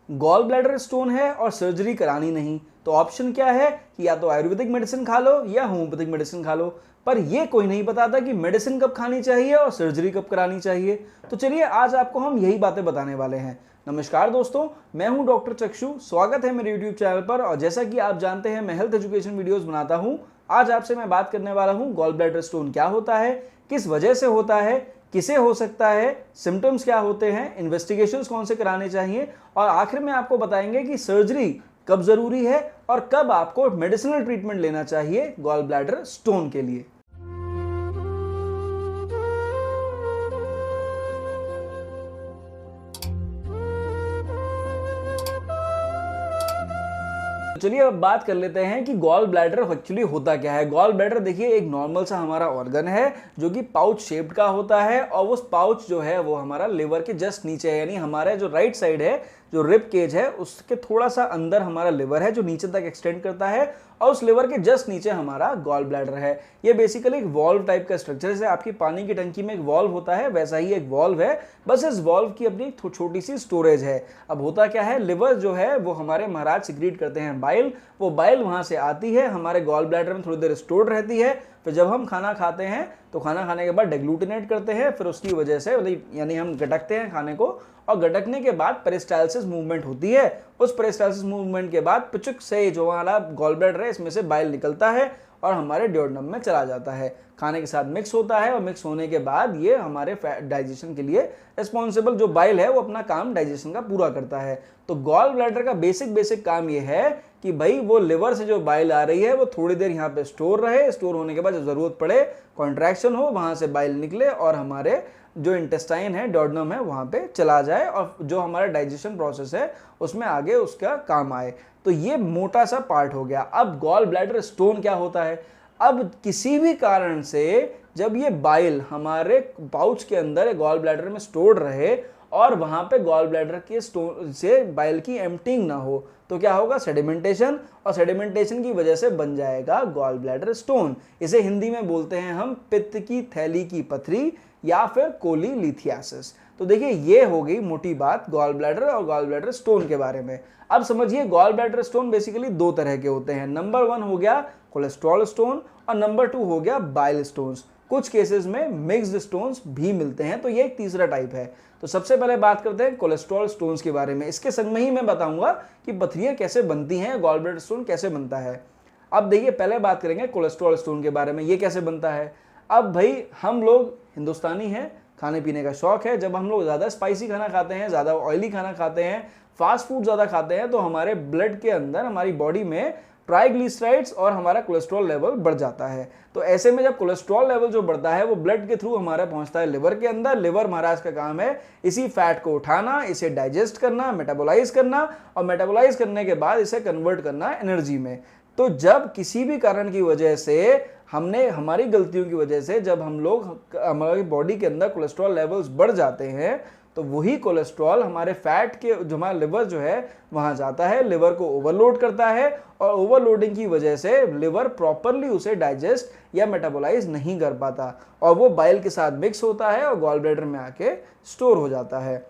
Gall bladder stone है और surgery करानी नहीं, तो ऑप्शन क्या है कि या तो आयुर्वेदिक मेडिसिन खा लो या होम्योपैथिक मेडिसिन खा लो। पर ये कोई नहीं बताता कि मेडिसिन कब खानी चाहिए और सर्जरी कब करानी चाहिए। तो चलिए आज आपको हम यही बातें बताने वाले हैं। नमस्कार दोस्तों, मैं हूं डॉक्टर चक्षु। स्वागत है मेरे यूट्यूब चैनल पर। और जैसा कि आप जानते हैं, मैं हेल्थ एजुकेशन वीडियोस बनाता हूं। आज आपसे मैं बात करने वाला हूं गॉल ब्लैडर स्टोन क्या होता है, किस वजह से होता है, किसे हो सकता है, सिम्टम्स क्या होते हैं, इन्वेस्टिगेशंस कौन से कराने चाहिए, और आखिर में आपको बताएंगे कि सर्जरी कब जरूरी है और कब आपको मेडिसिनल ट्रीटमेंट लेना चाहिए गॉल ब्लैडर स्टोन के लिए। चलिए अब बात कर लेते हैं कि गॉल ब्लैडर एक्चुअली होता क्या है। गॉल ब्लैडर देखिए एक नॉर्मल सा हमारा ऑर्गन है जो कि पाउच शेप्ड का होता है, और वो पाउच जो है वो हमारा लिवर के जस्ट नीचे है, यानी हमारे जो राइट साइड है, जो रिब केज है उसके थोड़ा सा अंदर हमारा लिवर है जो नीचे तक एक्सटेंड करता है, और उस लिवर के जस्ट नीचे हमारा गॉल ब्लैडर है। ये बेसिकली एक वॉल्व टाइप का स्ट्रक्चर, जैसे आपकी पानी की टंकी में एक वॉल्व होता है वैसा ही एक वॉल्व है, बस इस वॉल्व की अपनी छोटी सी स्टोरेज है। अब होता क्या है, लिवर जो है वो हमारे महाराज सिक्रीट करते हैं बाइल, वो बाइल वहां से आती है, हमारे गॉल ब्लैडर में थोड़ी देर स्टोर्ड रहती है। फिर जब हम खाना खाते हैं तो खाना खाने के बाद डेग्लूटिनेट करते हैं, फिर उसकी वजह से यानी हम गटकते हैं खाने को, और गटकने के बाद पेरिस्टालसिस मूवमेंट होती है। उस पेरिस्टालसिस मूवमेंट के बाद पिचुक से जो हमारा गॉल ब्लैडर है इसमें से बाइल निकलता है और हमारे ड्यूोडेनम में चला जाता है, खाने के साथ मिक्स होता है, और मिक्स होने के बाद ये हमारे डाइजेशन के लिए रिस्पॉन्सिबल जो बाइल है वो अपना काम डाइजेशन का पूरा करता है। तो गॉल ब्लैडर का बेसिक काम ये है कि भाई वो लिवर से जो बाइल आ रही है वो थोड़ी देर यहाँ पे स्टोर रहे, स्टोर होने के बाद जब जरूरत पड़े, कॉन्ट्रैक्शन हो, वहां से बाइल निकले और हमारे जो इंटेस्टाइन है, डोडेनम है, वहां पे चला जाए, और जो हमारा डाइजेशन प्रोसेस है उसमें आगे उसका काम आए। तो ये मोटा सा पार्ट हो गया। अब गॉल ब्लैडर स्टोन क्या होता है? अब किसी भी कारण से जब ये बाइल हमारे पाउच के अंदर गॉल ब्लैडर में स्टोर्ड रहे और वहां पे गॉल ब्लैडर के स्टोन से बाइल की एम्प्टिंग ना हो, तो क्या होगा? सेडिमेंटेशन, और सेडिमेंटेशन की वजह से बन जाएगा गॉल ब्लैडर स्टोन। इसे हिंदी में बोलते हैं हम पित्त की थैली की पथरी या फिर कोलीलिथियासिस। तो देखिए ये हो गई मोटी बात गॉल ब्लैडर और गॉल ब्लैडर स्टोन के बारे में। अब समझिए गॉल ब्लैडर स्टोन बेसिकली दो तरह के होते हैं। नंबर 1 हो गया कोलेस्ट्रॉल स्टोन और नंबर 2 हो गया बाइल स्टोन्स। कुछ केसेस में मिक्स्ड स्टोन्स भी मिलते हैं, तो ये एक तीसरा टाइप है। तो सबसे पहले बात करते हैं कोलेस्ट्रॉल स्टोन्स के बारे में। इसके संग में ही मैं बताऊंगा कि पथरियां कैसे बनती हैं, गॉल ब्लैडर स्टोन कैसे बनता है। अब देखिए पहले बात करेंगे कोलेस्ट्रॉल स्टोन के बारे में, ये कैसे बनता है। अब भाई हम लोग हिंदुस्तानी हैं, खाने पीने का शौक है। जब हम लोग ज़्यादा स्पाइसी खाना खाते हैं, ज़्यादा ऑयली खाना खाते हैं, फास्ट फूड ज़्यादा खाते हैं, तो हमारे ब्लड के अंदर, हमारी बॉडी में ट्राइग्लिसराइड्स और हमारा कोलेस्ट्रॉल लेवल बढ़ जाता है। तो ऐसे में जब कोलेस्ट्रॉल लेवल जो बढ़ता है वो ब्लड के थ्रू हमारा पहुंचता है लिवर के अंदर। लिवर महाराज का काम है इसी फैट को उठाना, इसे डाइजेस्ट करना, मेटाबोलाइज करना, और मेटाबोलाइज करने के बाद इसे कन्वर्ट करना एनर्जी में। तो जब किसी भी कारण की वजह से हमारी गलतियों की वजह से जब हम लोग हमारी बॉडी के अंदर कोलेस्ट्रॉल लेवल्स बढ़ जाते हैं, तो वही कोलेस्ट्रॉल हमारे फैट के जो हमारा लिवर जो है वहां जाता है, लिवर को ओवरलोड करता है, और ओवरलोडिंग की वजह से लिवर प्रॉपरली उसे डाइजेस्ट या मेटाबोलाइज नहीं कर पाता, और वो बाइल के साथ मिक्स होता है और गॉल ब्लैडर में आके स्टोर हो जाता है।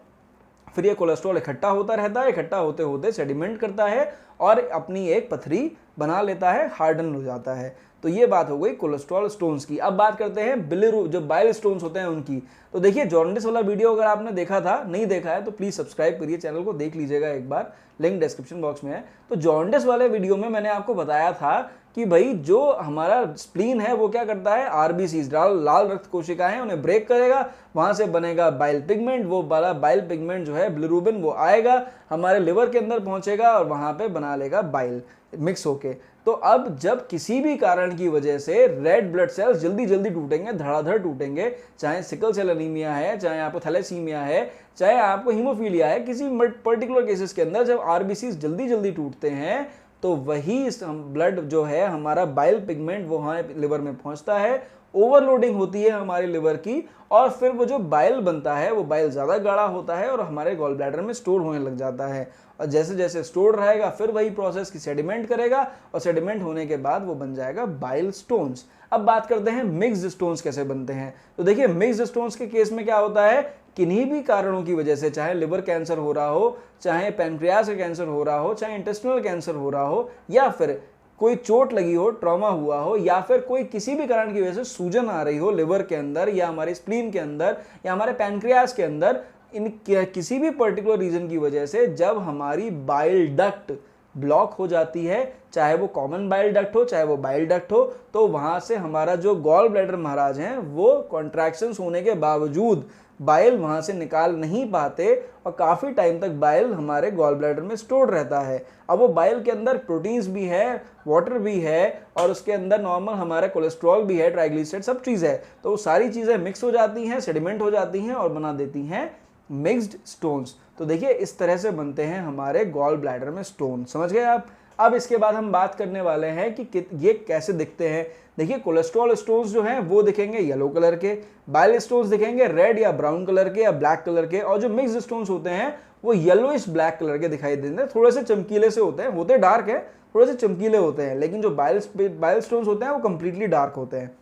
फिर ये कोलेस्ट्रॉल इकट्ठा होता रहता है, इकट्ठा होते होते सेडिमेंट करता है और अपनी एक पथरी बना लेता है, हार्डन हो जाता है। तो ये बात हो गई कोलेस्ट्रॉल स्टोन्स की। अब बात करते हैं जो बाइल स्टोन्स होते हैं उनकी। तो देखिए जॉन्डिस वाला वीडियो अगर आपने देखा था, नहीं देखा है तो प्लीज सब्सक्राइब करिए चैनल को, देख लीजिएगा एक बार, लिंक डिस्क्रिप्शन बॉक्स में है। तो जॉन्डिस वाले वीडियो में मैंने आपको बताया था कि भाई जो हमारा स्प्लीन है वो क्या करता है, आरबीसीज, लाल रक्त कोशिकाएं, उन्हें ब्रेक करेगा, वहां से बनेगा बाइल पिगमेंट। वो वाला बाइल पिगमेंट जो है बिलिरुबिन, वो आएगा हमारे लिवर के अंदर पहुंचेगा और वहां पे बना लेगा बाइल मिक्स होके। तो अब जब किसी भी कारण की वजह से रेड ब्लड सेल्स जल्दी जल्दी टूटेंगे, धड़ाधड़ टूटेंगे, चाहे सिकल सेल एनीमिया है, चाहे आपको थैलेसीमिया है, चाहे आपको हीमोफीलिया है, किसी पर्टिकुलर केसेस के अंदर जब आरबीसी जल्दी जल्दी टूटते हैं तो वही ब्लड जो है हमारा बाइल पिगमेंट वो वहाँ लिवर में पहुंचता है, ओवरलोडिंग होती है हमारे लिवर की, और फिर वो जो बाइल बनता है वो बाइल ज़्यादा गाढ़ा होता है और हमारे गॉल ब्लैडर में स्टोर होने लग जाता है। और जैसे जैसे स्टोर रहेगा फिर वही प्रोसेस की सेडिमेंट करेगा, और सेडिमेंट होने के बाद वो बन जाएगा बाइल स्टोन्स। अब बात करते हैं मिक्स्ड स्टोन्स कैसे बनते हैं। तो देखिए मिक्स्ड स्टोन्स के केस में क्या होता है किन्हीं भी कारणों की वजह से, चाहे लिवर कैंसर हो रहा हो, चाहे पैनक्रियास का कैंसर हो रहा हो, चाहे इंटेस्टिनल कैंसर हो रहा हो, या फिर कोई चोट लगी हो, ट्रॉमा हुआ हो, या फिर कोई किसी भी कारण की वजह से सूजन आ रही हो लिवर के अंदर या हमारे स्प्लीन के अंदर या हमारे पैनक्रियास के अंदर, इन किसी भी पर्टिकुलर रीजन की वजह से जब हमारी बाइल डक्ट ब्लॉक हो जाती है, चाहे वो कॉमन बाइल डक्ट हो चाहे वो बाइल डक्ट हो, तो वहां से हमारा जो गॉल ब्लैडर महाराज हैं वो कॉन्ट्रैक्शंस होने के बावजूद बाइल वहां से निकाल नहीं पाते और काफी टाइम तक बाइल हमारे गॉल ब्लैडर में स्टोर रहता है। अब वो बाइल के अंदर प्रोटीन्स भी है, वाटर भी है और उसके अंदर नॉर्मल हमारा कोलेस्ट्रॉल भी है, ट्राइग्लिसराइड सब चीज़ है, तो वो सारी चीज़ें मिक्स हो जाती हैं, सेडिमेंट हो जाती हैं और बना देती हैं मिक्स्ड स्टोन्स। तो देखिए इस तरह से बनते हैं हमारे गॉल ब्लैडर में स्टोन। समझ गए आप? अब इसके बाद हम बात करने वाले हैं कि ये कैसे दिखते हैं। देखिए कोलेस्ट्रॉल स्टोन्स जो हैं वो दिखेंगे येलो कलर के, बाइल स्टोन्स दिखेंगे रेड या ब्राउन कलर के या ब्लैक कलर के, और जो मिक्स्ड स्टोन्स होते हैं वो येलोइश ब्लैक कलर के दिखाई देते हैं, थोड़े से चमकीले से होते डार्क है, थोड़े से चमकीले होते हैं, लेकिन जो बाइल स्टोन्स होते हैं वो कंप्लीटली डार्क होते हैं।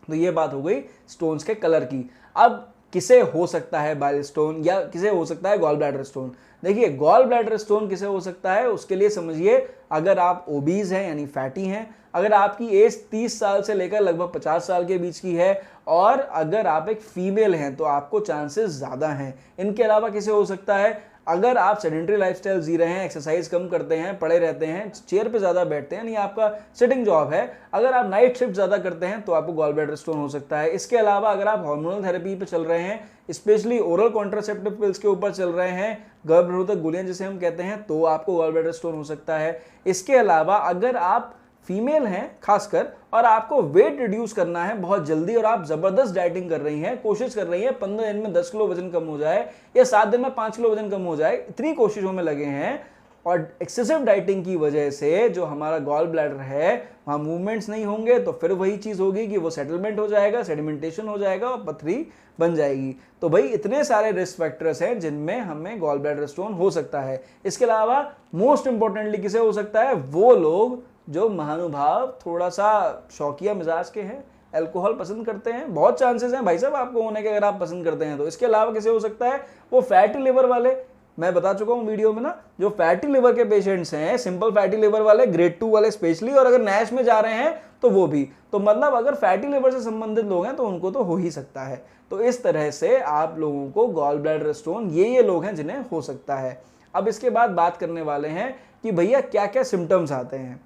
तो ये बात हो गई स्टोन्स के कलर की। अब किसे हो सकता है बाइल स्टोन या किसे हो सकता है गॉल ब्लैडर स्टोन? देखिए गॉल ब्लैडर स्टोन किसे हो सकता है उसके लिए समझिए, अगर आप ओबीज हैं यानी फैटी हैं, अगर आपकी एज 30 साल से लेकर लगभग 50 साल के बीच की है, और अगर आप एक फीमेल हैं तो आपको चांसेस ज़्यादा हैं। इनके अलावा किसे हो सकता है? अगर आप सेडेंटरी लाइफस्टाइल जी रहे हैं, एक्सरसाइज कम करते हैं, पड़े रहते हैं, चेयर पे ज़्यादा बैठते हैं, यानी आपका सिटिंग जॉब है, अगर आप नाइट शिफ्ट ज़्यादा करते हैं तो आपको गॉल ब्लैडर स्टोन हो सकता है। इसके अलावा अगर आप हार्मोनल थेरेपी पे चल रहे हैं, स्पेशली ओरल कॉन्ट्रासेप्टिव पिल्स के ऊपर चल रहे हैं, गर्भनिरोधक गोलियां जिसे हम कहते हैं, तो आपको गॉल ब्लैडर स्टोन हो सकता है। इसके अलावा अगर आप फीमेल हैं खासकर और आपको वेट रिड्यूस करना है बहुत जल्दी और आप जबरदस्त डाइटिंग कर रही हैं, कोशिश कर रही हैं 15 दिन में 10 किलो वजन कम हो जाए या 7 दिन में 5 किलो वजन कम हो जाए, इतनी कोशिशों में लगे हैं, और एक्सेसिव डाइटिंग की वजह से जो हमारा गॉल ब्लैडर है वहाँ मूवमेंट्स नहीं होंगे, तो फिर वही चीज़ होगी कि वो सेटलमेंट हो जाएगा, सेडिमेंटेशन हो जाएगा और पथरी बन जाएगी। तो भाई इतने सारे रिस्क फैक्टर्स हैं जिनमें हमें गॉल ब्लैडर स्टोन हो सकता है। इसके अलावा मोस्ट इंपॉर्टेंटली किसे हो सकता है? वो लोग जो महानुभाव थोड़ा सा शौकिया मिजाज के हैं, अल्कोहल पसंद करते हैं, बहुत चांसेस हैं भाई साहब आपको होने के अगर आप पसंद करते हैं तो। इसके अलावा किसे हो सकता है? वो फैटी लिवर वाले, मैं बता चुका हूं वीडियो में ना, जो फैटी लिवर के पेशेंट्स हैं, सिंपल फैटी लिवर वाले, ग्रेड 2 वाले स्पेशली, और अगर नैश में जा रहे हैं तो वो भी। तो मतलब अगर फैटी लिवर से संबंधित लोग हैं तो उनको तो हो ही सकता है। तो इस तरह से आप लोगों को गॉल ब्लैडर स्टोन ये लोग हैं जिन्हें हो सकता है। अब इसके बाद बात करने वाले हैं कि भैया क्या क्या सिम्टम्स आते हैं।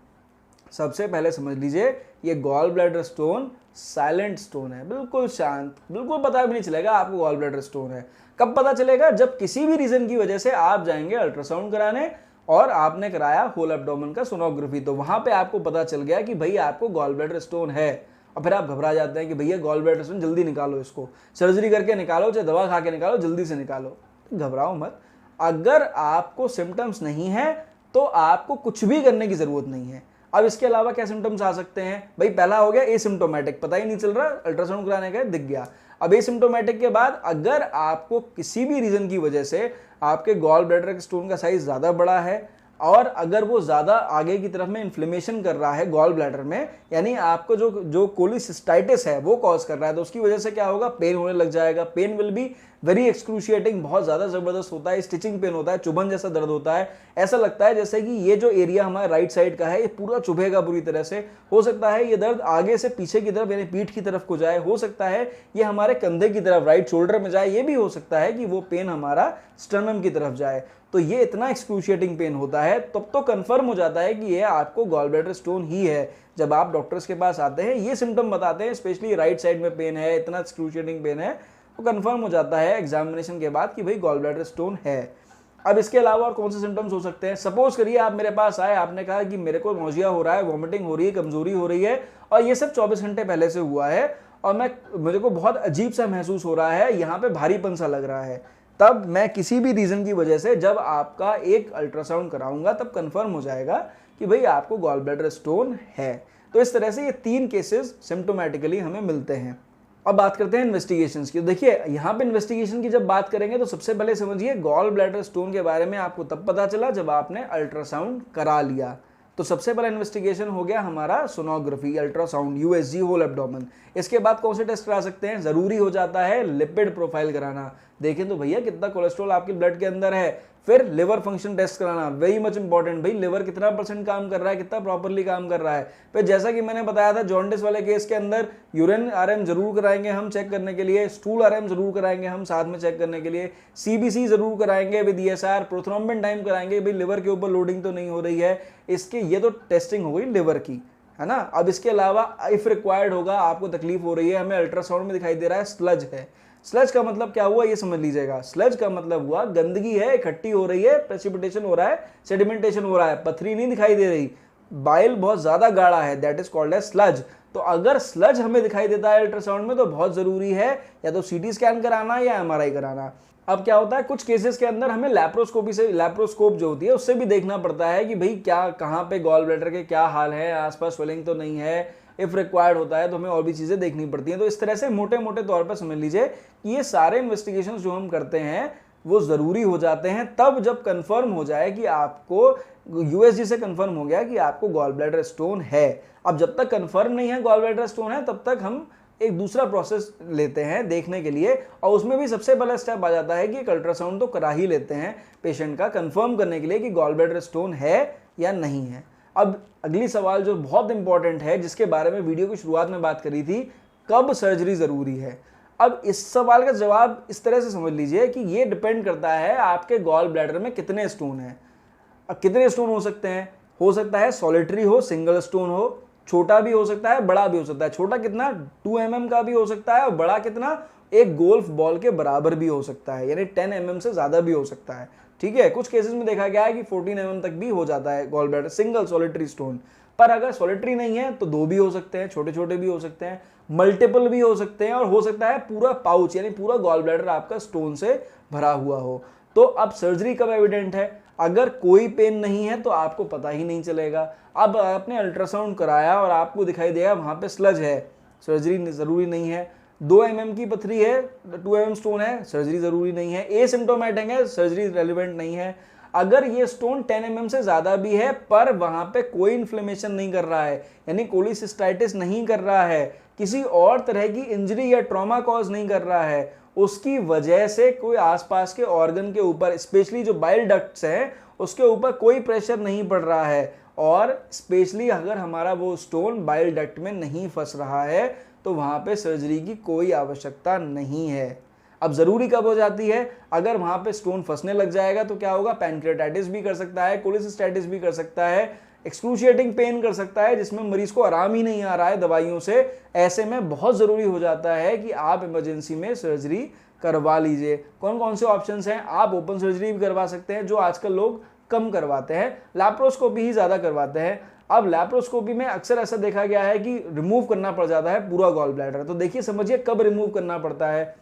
सबसे पहले समझ लीजिए ये gall bladder stone silent stone है, बिल्कुल शांत, बिल्कुल पता भी नहीं चलेगा आपको गॉल ब्लैडर स्टोन है। कब पता चलेगा? जब किसी भी रीजन की वजह से आप जाएंगे अल्ट्रासाउंड कराने और आपने कराया होल एब्डोमेन का सोनोग्राफी, तो वहां पे आपको पता चल गया कि भाई आपको गॉल ब्लैडर स्टोन है, और फिर आप घबरा जाते हैं कि भैया गॉल ब्लैडर स्टोन जल्दी निकालो, इसको सर्जरी करके निकालो, चाहे दवा खा के निकालो, जल्दी से निकालो। घबराओ मत, अगर आपको सिम्टम्स नहीं है तो आपको कुछ भी करने की जरूरत नहीं है। अब इसके अलावा क्या सिम्टम्स आ सकते हैं? भाई पहला हो गया एसिम्प्टोमेटिक, पता ही नहीं चल रहा, अल्ट्रासाउंड कराने का दिख गया। अब एसिम्प्टोमेटिक के बाद अगर आपको किसी भी रीजन की वजह से आपके गॉल ब्लैडर के स्टोन का साइज ज्यादा बड़ा है और अगर वो ज्यादा आगे की तरफ में इन्फ्लेमेशन कर रहा है गॉल ब्लैडर में, यानी आपको जो कोलिसिस्टाइटिस है वो कॉज कर रहा है, तो उसकी वजह से क्या होगा? पेन होने लग जाएगा। Pain will be very excruciating, बहुत ज्यादा जबरदस्त होता है, स्टिचिंग पेन होता है, चुभन जैसा दर्द होता है, ऐसा लगता है जैसे कि ये जो एरिया हमारा राइट साइड का है ये पूरा चुभेगा बुरी तरह से। हो सकता है ये दर्द आगे से पीछे की तरफ यानी पीठ की तरफ को जाए, हो सकता है ये हमारे कंधे की तरफ राइट शोल्डर में जाए, ये भी हो सकता है कि वो पेन हमारा स्टर्नम की तरफ जाए। तो ये इतना एक्सक्रूशिएटिंग पेन होता है, तब तो कंफर्म हो जाता है कि ये आपको गॉल ब्लैडर स्टोन ही है। जब आप डॉक्टर्स के पास आते हैं, ये सिम्टम बताते हैं, स्पेशली राइट साइड में पेन है, इतना एक्सक्रूशिएटिंग पेन है, तो कंफर्म हो जाता है एग्जामिनेशन के बाद कि भाई गॉल ब्लैडर स्टोन है। अब इसके अलावा और कौन से सिम्टम्स हो सकते हैं? सपोज करिए आप मेरे पास आए, आपने कहा कि मेरे को नौजिया हो रहा है, वॉमिटिंग हो रही है, कमजोरी हो रही है, और ये सब 24 घंटे पहले से हुआ है और मेरे को बहुत अजीब सा महसूस हो रहा है, यहाँ पे भारीपन सा लग रहा है, तब मैं किसी भी रीजन की वजह से जब आपका एक अल्ट्रासाउंड कराऊंगा तब कंफर्म हो जाएगा कि भाई आपको गॉल ब्लैडर स्टोन है। तो इस तरह से ये 3 केसेस सिम्टोमेटिकली हमें मिलते हैं। अब बात करते हैं इन्वेस्टिगेशंस की। देखिए यहाँ पे इन्वेस्टिगेशन की जब बात करेंगे तो सबसे पहले समझिए गॉल ब्लैडर स्टोन के बारे में आपको तब पता चला जब आपने अल्ट्रासाउंड करा लिया। तो सबसे पहला इन्वेस्टिगेशन हो गया हमारा sonography, ultrasound, USG, whole abdomen. इसके बाद कौन से टेस्ट करा सकते हैं? जरूरी हो जाता है लिपिड प्रोफाइल कराना। देखें तो भैया कितना कोलेस्ट्रॉल आपके ब्लड के अंदर है। फिर लिवर फंक्शन टेस्ट कराना, वेरी मच इंपॉर्टेंट, भाई लिवर कितना % काम कर रहा है, कितना प्रॉपरली काम कर रहा है। फिर जैसा कि मैंने बताया था जॉन्डिस वाले केस के अंदर यूरिन आरएम जरूर कराएंगे हम चेक करने के लिए, स्टूल आरएम जरूर कराएंगे हम साथ में चेक करने के लिए, सीबीसी जरूर कराएंगे विद ईएसआर, प्रोथ्रोम्बिन टाइम कराएंगे, भाई लिवर के ऊपर लोडिंग तो नहीं हो रही है इसके। ये तो टेस्टिंग हो गई लिवर की, है ना। अब इसके अलावा इफ रिक्वायर्ड होगा, आपको तकलीफ हो रही है, हमें अल्ट्रासाउंड में दिखाई दे रहा है स्लज है। स्लज का मतलब क्या हुआ ये समझ लीजिएगा। स्लज का मतलब हुआ गंदगी है, इकट्ठी हो रही है, प्रेसिपिटेशन हो रहा है, सेडिमेंटेशन हो रहा है, पथरी नहीं दिखाई दे रही, बाइल बहुत ज्यादा गाढ़ा है, that is called as sludge. तो अगर स्लज हमें दिखाई देता है अल्ट्रासाउंड में तो बहुत जरूरी है या तो सीटी स्कैन कराना या एमआरआई कराना। अब क्या होता है कुछ केसेस के अंदर हमें लैप्रोस्कोपी से, लैप्रोस्कोप जो होती है उससे भी देखना पड़ता है कि भाई क्या कहाँ पे गॉल ब्लैडर के क्या हाल है, आसपास स्वेलिंग तो नहीं है। इफ रिक्वायर्ड होता है तो हमें और भी चीजें देखनी पड़ती हैं। तो इस तरह से मोटे मोटे तौर पर समझ लीजिए कि ये सारे इन्वेस्टिगेशंस जो हम करते हैं वो जरूरी हो जाते हैं तब जब कंफर्म हो जाए कि आपको यूएसजी से कंफर्म हो गया कि आपको गॉल ब्लैडर स्टोन है। अब जब तक कंफर्म नहीं है गॉल ब्लैडर स्टोन है तब तक हम एक दूसरा प्रोसेस लेते हैं देखने के लिए, और उसमें भी सबसे पहला स्टेप आ जाता है कि एक अल्ट्रासाउंड तो करा ही लेते हैं पेशेंट का कंफर्म करने के लिए कि गॉल ब्लैडर स्टोन है या नहीं है। अब अगली सवाल जो बहुत इंपॉर्टेंट है जिसके बारे में वीडियो की शुरुआत में बात करी थी, कब सर्जरी जरूरी है। अब इस सवाल का जवाब इस तरह से समझ लीजिए कि ये डिपेंड करता है आपके गॉल ब्लैडर में कितने स्टोन हैं। अब कितने स्टोन हो सकते हैं, हो सकता है सॉलिटरी हो, सिंगल स्टोन हो, छोटा भी हो सकता है, बड़ा भी हो सकता है। छोटा कितना 2 mm का भी हो सकता है और बड़ा कितना एक गोल्फ बॉल के बराबर भी हो सकता है, यानी 10 mm से ज्यादा भी हो सकता है। ठीक है, कुछ केसेस में देखा गया है कि 14 mm तक भी हो जाता है gall bladder single solitary stone. पर अगर सॉलिटरी नहीं है तो 2 भी हो सकते हैं, छोटे छोटे भी हो सकते हैं, मल्टीपल भी हो सकते हैं, और हो सकता है पूरा पाउच यानी पूरा गॉल ब्लैडर आपका स्टोन से भरा हुआ हो। तो अब सर्जरी कब एविडेंट है, अगर कोई पेन नहीं है तो आपको पता ही नहीं चलेगा। अब आपने अल्ट्रासाउंड कराया और आपको दिखाई देगा वहां पे स्लज है, सर्जरी जरूरी नहीं है। 2 mm की पथरी है, 2 mm स्टोन है, सर्जरी जरूरी नहीं है। एसिम्प्टोमेटिक है, सर्जरी रेलिवेंट नहीं है। अगर ये स्टोन 10 mm से ज्यादा भी है पर वहां पे कोई इन्फ्लेमेशन नहीं कर रहा है, यानी कोलिसिस्टाइटिस नहीं कर रहा है, किसी और तरह की इंजरी या ट्रॉमा कॉज नहीं कर रहा है, उसकी वजह से कोई आसपास के ऑर्गन के ऊपर स्पेशली जो बाइल डक्ट्स हैं उसके ऊपर कोई प्रेशर नहीं पड़ रहा है, और स्पेशली अगर हमारा वो स्टोन बाइल डक्ट में नहीं फंस रहा है तो वहां पे सर्जरी की कोई आवश्यकता नहीं है। अब जरूरी कब हो जाती है, अगर वहां पे स्टोन फंसने लग जाएगा तो क्या होगा, पैनक्रेटाइटिस भी कर सकता है, कोलिसिस्टाइटिस भी कर सकता है, एक्सक्रूशिएटिंग पेन कर सकता है जिसमें मरीज को आराम ही नहीं आ रहा है दवाइयों से। ऐसे में बहुत जरूरी हो जाता है कि आप इमरजेंसी में सर्जरी करवा लीजिए। कौन कौन से ऑप्शंस हैं, आप ओपन सर्जरी भी करवा सकते हैं जो आजकल लोग कम करवाते हैं, लैप्रोस्कोपी ही ज्यादा करवाते हैं। अब लैप्रोस्कोपी में अक्सर ऐसा देखा गया है कि रिमूव करना पड़ जाता है पूरा गॉल ब्लैडर। तो देखिए समझिए कब रिमूव करना पड़ता है,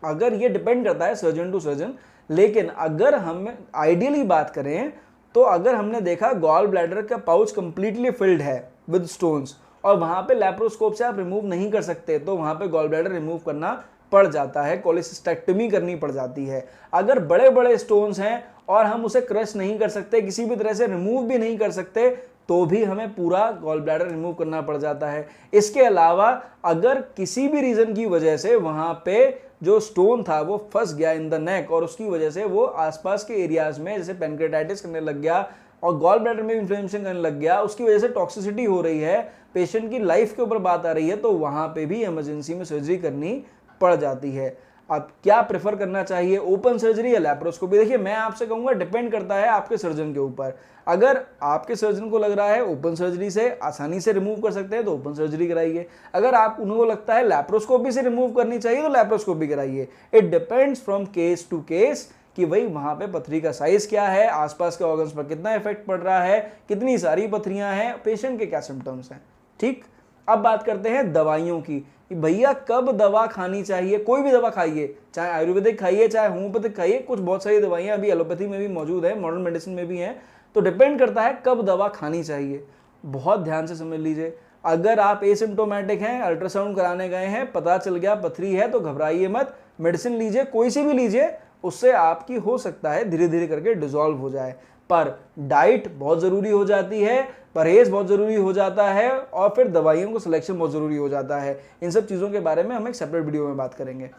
अगर ये डिपेंड करता है सर्जन टू सर्जन, लेकिन अगर हम आइडियली बात करें तो अगर हमने देखा गॉल ब्लैडर का पाउच कंप्लीटली फिल्ड है विद स्टोन्स और वहां पे लैप्रोस्कोप से आप रिमूव नहीं कर सकते तो वहां पे गॉल ब्लैडर रिमूव करना पड़ जाता है, कोलिसिस्टेक्टमी करनी पड़ जाती है। अगर बड़े बड़े स्टोन्स हैं और हम उसे क्रश नहीं कर सकते, किसी भी तरह से रिमूव भी नहीं कर सकते, तो भी हमें पूरा गॉल ब्लैडर रिमूव करना पड़ जाता है। इसके अलावा अगर किसी भी रीजन की वजह से वहां पे जो स्टोन था वो फंस गया इन द नेक और उसकी वजह से वो आसपास के एरियाज में जैसे पैनक्रेटाइटिस करने लग गया और गॉल ब्लैडर में इन्फ्लेमेशन करने लग गया, उसकी वजह से टॉक्सिसिटी हो रही है, पेशेंट की लाइफ के ऊपर बात आ रही है, तो वहां पे भी इमरजेंसी में सर्जरी करनी पड़ जाती है। अब क्या प्रेफर करना चाहिए, ओपन सर्जरी या लैप्रोस्कोपी? देखिए मैं आपसे कहूंगा डिपेंड करता है आपके सर्जन के ऊपर। अगर आपके सर्जन को लग रहा है ओपन सर्जरी से आसानी से रिमूव कर सकते हैं तो ओपन सर्जरी कराइए। अगर आप उनको लगता है लैप्रोस्कोपी से रिमूव करनी चाहिए तो लैप्रोस्कोपी कराइए। It depends from case to case कि भाई वहां पे पथरी का साइज क्या है, आसपास के ऑर्गन्स पर कितना इफेक्ट पड़ रहा है, कितनी सारी पथरियां हैं, पेशेंट के क्या सिम्टम्स हैं। ठीक, अब बात करते हैं दवाइयों की कि भैया कब दवा खानी चाहिए। कोई भी दवा खाइए, चाहे आयुर्वेदिक खाइए चाहे होम्योपैथिक खाइए, कुछ बहुत सारी दवाइयां अभी एलोपैथी में भी मौजूद है, मॉडर्न मेडिसिन में भी हैं, तो डिपेंड करता है कब दवा खानी चाहिए। बहुत ध्यान से समझ लीजिए, अगर आप एसिम्प्टोमेटिक हैं, अल्ट्रासाउंड कराने गए हैं, पता चल गया पथरी है तो घबराइए मत, मेडिसिन लीजिए, कोई सी भी लीजिए, उससे आपकी हो सकता है धीरे धीरे करके डिसॉल्व हो जाए। पर डाइट बहुत जरूरी हो जाती है, परहेज बहुत जरूरी हो जाता है, और फिर दवाइयों को सिलेक्शन बहुत जरूरी हो जाता है। इन सब चीजों के बारे में हम एक सेपरेट वीडियो में बात करेंगे।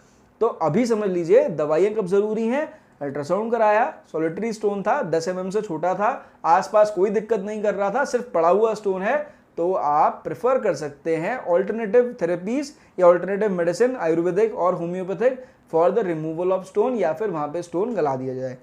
तो अभी समझ लीजिए दवाइयाँ कब ज़रूरी हैं। अल्ट्रासाउंड कराया, सॉलिटरी स्टोन था, 10 mm से छोटा था, आसपास कोई दिक्कत नहीं कर रहा था, सिर्फ पड़ा हुआ स्टोन है, तो आप प्रेफर कर सकते हैं ऑल्टरनेटिव थेरेपीज या ऑल्टरनेटिव मेडिसिन आयुर्वेदिक और homeopathic for the removal of stone, या फिर वहाँ पे स्टोन गला दिया जाए।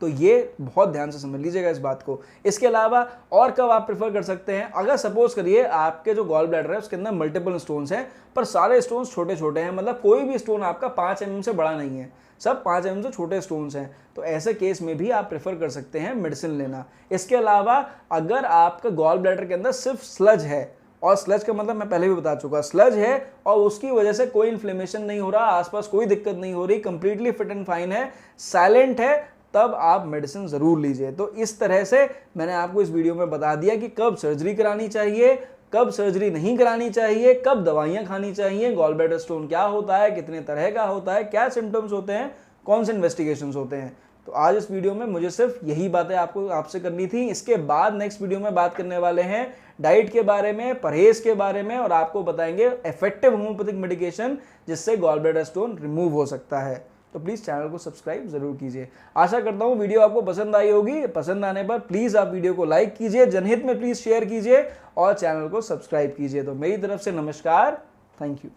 तो ये बहुत ध्यान से समझ लीजिएगा इस बात को। इसके अलावा और कब आप प्रेफर कर सकते हैं, अगर सपोज करिए आपके जो गॉल ब्लैडर है उसके अंदर मल्टीपल स्टोन्स हैं, पर सारे स्टोन्स छोटे छोटे हैं, मतलब कोई भी स्टोन आपका 5 mm से बड़ा नहीं है, सब 5 mm से छोटे स्टोन्स हैं, तो ऐसे केस में भी आप प्रेफर कर सकते हैं मेडिसिन लेना। इसके अलावा अगर आपका गॉल ब्लैडर के अंदर सिर्फ स्लज है, और स्लज का मतलब मैं पहले भी बता चुका, स्लज है और उसकी वजह से कोई इन्फ्लेमेशन नहीं हो रहा, आसपास कोई दिक्कत नहीं हो रही, कंप्लीटली फिट एंड फाइन है, साइलेंट है, तब आप मेडिसिन ज़रूर लीजिए। तो इस तरह से मैंने आपको इस वीडियो में बता दिया कि कब सर्जरी करानी चाहिए, कब सर्जरी नहीं करानी चाहिए, कब दवाइयाँ खानी चाहिए, गॉल ब्लैडर स्टोन क्या होता है, कितने तरह का होता है, क्या सिम्टम्स होते हैं, कौन से इन्वेस्टिगेशंस होते हैं। तो आज इस वीडियो में मुझे सिर्फ यही बातें आपसे करनी थी। इसके बाद नेक्स्ट वीडियो में बात करने वाले हैं डाइट के बारे में, परहेज के बारे में, और आपको बताएंगे इफेक्टिव होम्योपैथिक मेडिकेशन जिससे गॉल ब्लैडर स्टोन रिमूव हो सकता है। तो प्लीज़ चैनल को सब्सक्राइब जरूर कीजिए। आशा करता हूँ वीडियो आपको पसंद आई होगी। पसंद आने पर प्लीज़ आप वीडियो को लाइक कीजिए, जनहित में प्लीज़ शेयर कीजिए और चैनल को सब्सक्राइब कीजिए। तो मेरी तरफ से नमस्कार, थैंक यू।